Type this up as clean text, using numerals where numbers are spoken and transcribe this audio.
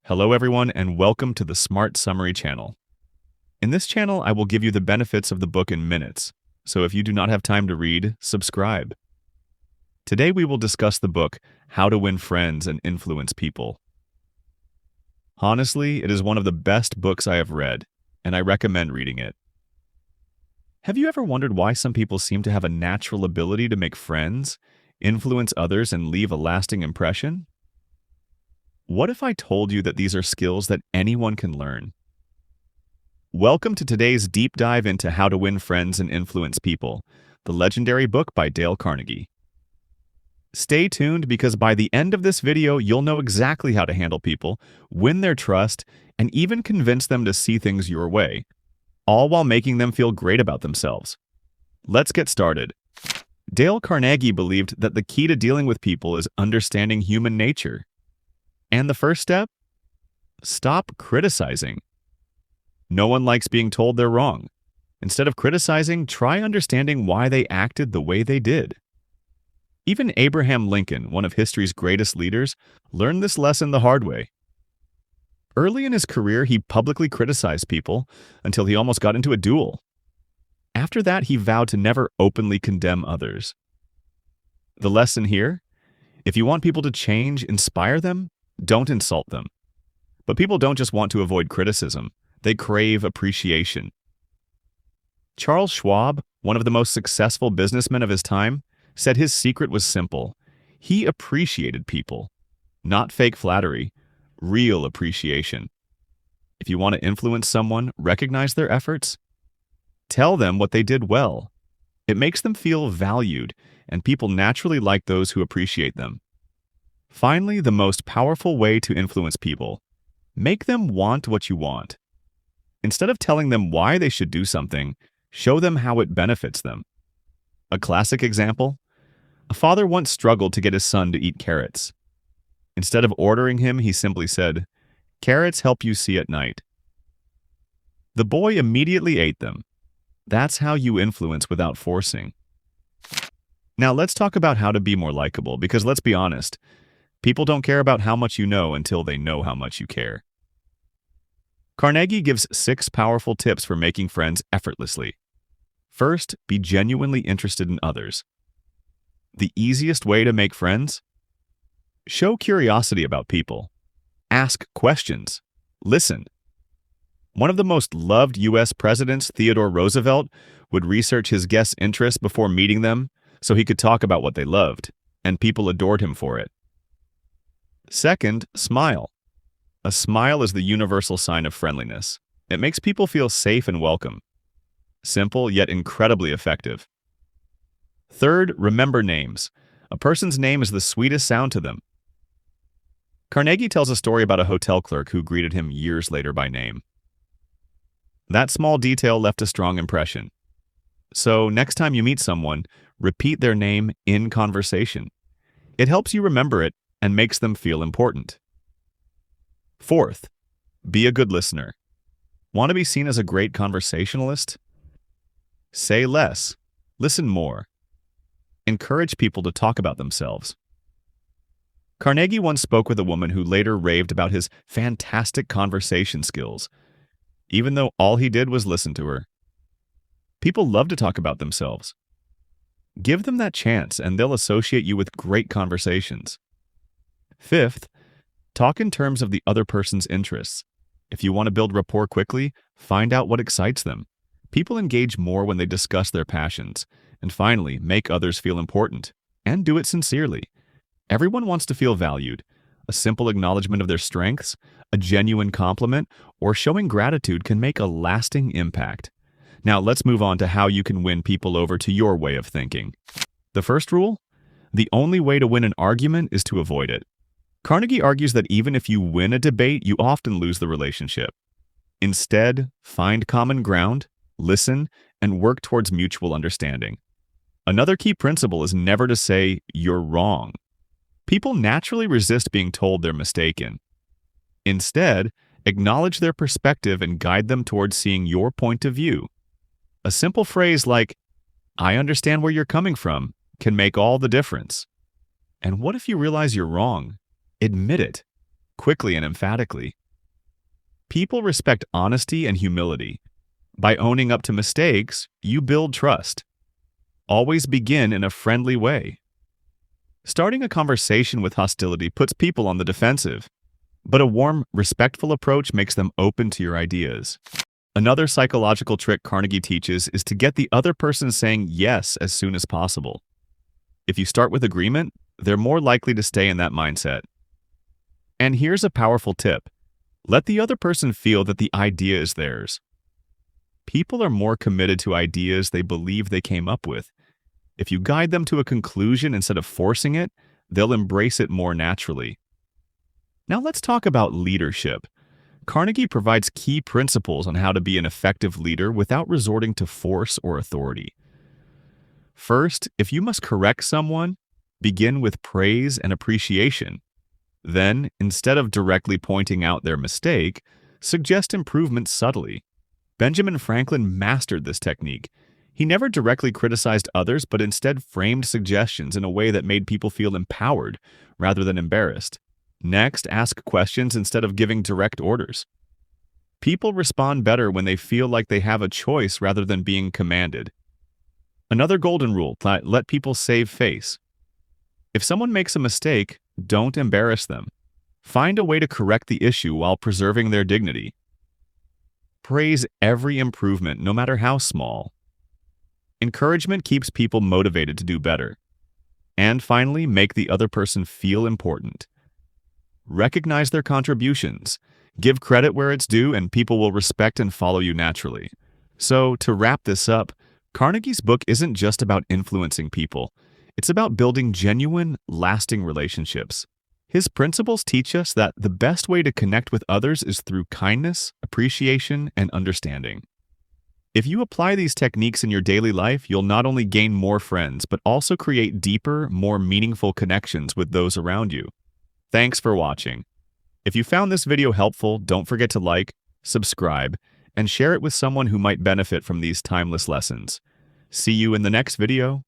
Hello everyone and welcome to the Smart Summary channel. In this channel, I will give you the benefits of the book in minutes, so if you do not have time to read, subscribe. Today we will discuss the book, How to Win Friends and Influence People. Honestly, it is one of the best books I have read, and I recommend reading it. Have you ever wondered why some people seem to have a natural ability to make friends, influence others, and leave a lasting impression? What if I told you that these are skills that anyone can learn? Welcome to today's deep dive into How to Win Friends and Influence People, the legendary book by Dale Carnegie. Stay tuned because by the end of this video, you'll know exactly how to handle people, win their trust, and even convince them to see things your way, all while making them feel great about themselves. Let's get started. Dale Carnegie believed that the key to dealing with people is understanding human nature. And the first step? Stop criticizing. No one likes being told they're wrong. Instead of criticizing, try understanding why they acted the way they did. Even Abraham Lincoln, one of history's greatest leaders, learned this lesson the hard way. Early in his career, he publicly criticized people until he almost got into a duel. After that, he vowed to never openly condemn others. The lesson here? If you want people to change, inspire them, don't insult them. But people don't just want to avoid criticism. They crave appreciation. Charles Schwab, one of the most successful businessmen of his time, said his secret was simple. He appreciated people. Not fake flattery, real appreciation. If you want to influence someone, recognize their efforts. Tell them what they did well. It makes them feel valued, and people naturally like those who appreciate them. Finally, the most powerful way to influence people. Make them want what you want. Instead of telling them why they should do something, show them how it benefits them. A classic example? A father once struggled to get his son to eat carrots. Instead of ordering him, he simply said, "Carrots help you see at night." The boy immediately ate them. That's how you influence without forcing. Now let's talk about how to be more likable, because let's be honest, people don't care about how much you know until they know how much you care. Carnegie gives 6 powerful tips for making friends effortlessly. First, be genuinely interested in others. The easiest way to make friends? Show curiosity about people. Ask questions. Listen. One of the most loved U.S. presidents, Theodore Roosevelt, would research his guests' interests before meeting them so he could talk about what they loved, and people adored him for it. Second, smile. A smile is the universal sign of friendliness. It makes people feel safe and welcome. Simple, yet incredibly effective. Third, remember names. A person's name is the sweetest sound to them. Carnegie tells a story about a hotel clerk who greeted him years later by name. That small detail left a strong impression. So, next time you meet someone, repeat their name in conversation. It helps you remember it and makes them feel important. Fourth, be a good listener. Want to be seen as a great conversationalist? Say less. Listen more. Encourage people to talk about themselves. Carnegie once spoke with a woman who later raved about his fantastic conversation skills, even though all he did was listen to her. People love to talk about themselves. Give them that chance and they'll associate you with great conversations. Fifth, talk in terms of the other person's interests. If you want to build rapport quickly, find out what excites them. People engage more when they discuss their passions. And finally, make others feel important. And do it sincerely. Everyone wants to feel valued. A simple acknowledgement of their strengths, a genuine compliment, or showing gratitude can make a lasting impact. Now let's move on to how you can win people over to your way of thinking. The first rule? The only way to win an argument is to avoid it. Carnegie argues that even if you win a debate, you often lose the relationship. Instead, find common ground, listen, and work towards mutual understanding. Another key principle is never to say, "You're wrong." People naturally resist being told they're mistaken. Instead, acknowledge their perspective and guide them towards seeing your point of view. A simple phrase like, "I understand where you're coming from," can make all the difference. And what if you realize you're wrong? Admit it. quickly and emphatically. People respect honesty and humility. By owning up to mistakes, you build trust. Always begin in a friendly way. Starting a conversation with hostility puts people on the defensive, but a warm, respectful approach makes them open to your ideas. Another psychological trick Carnegie teaches is to get the other person saying yes as soon as possible. If you start with agreement, they're more likely to stay in that mindset. And here's a powerful tip. Let the other person feel that the idea is theirs. People are more committed to ideas they believe they came up with. If you guide them to a conclusion instead of forcing it, they'll embrace it more naturally. Now let's talk about leadership. Carnegie provides key principles on how to be an effective leader without resorting to force or authority. First, if you must correct someone, begin with praise and appreciation. Then, instead of directly pointing out their mistake, suggest improvements subtly. Benjamin Franklin mastered this technique. He never directly criticized others, but instead framed suggestions in a way that made people feel empowered rather than embarrassed. Next, ask questions instead of giving direct orders. People respond better when they feel like they have a choice rather than being commanded. Another golden rule: let people save face. If someone makes a mistake, don't embarrass them. Find a way to correct the issue while preserving their dignity. Praise every improvement, no matter how small. Encouragement keeps people motivated to do better. And finally, make the other person feel important. Recognize their contributions. Give credit where it's due, and people will respect and follow you naturally. So, to wrap this up, Carnegie's book isn't just about influencing people. It's about building genuine, lasting relationships. His principles teach us that the best way to connect with others is through kindness, appreciation, and understanding. If you apply these techniques in your daily life, you'll not only gain more friends, but also create deeper, more meaningful connections with those around you. Thanks for watching. If you found this video helpful, don't forget to like, subscribe, and share it with someone who might benefit from these timeless lessons. See you in the next video.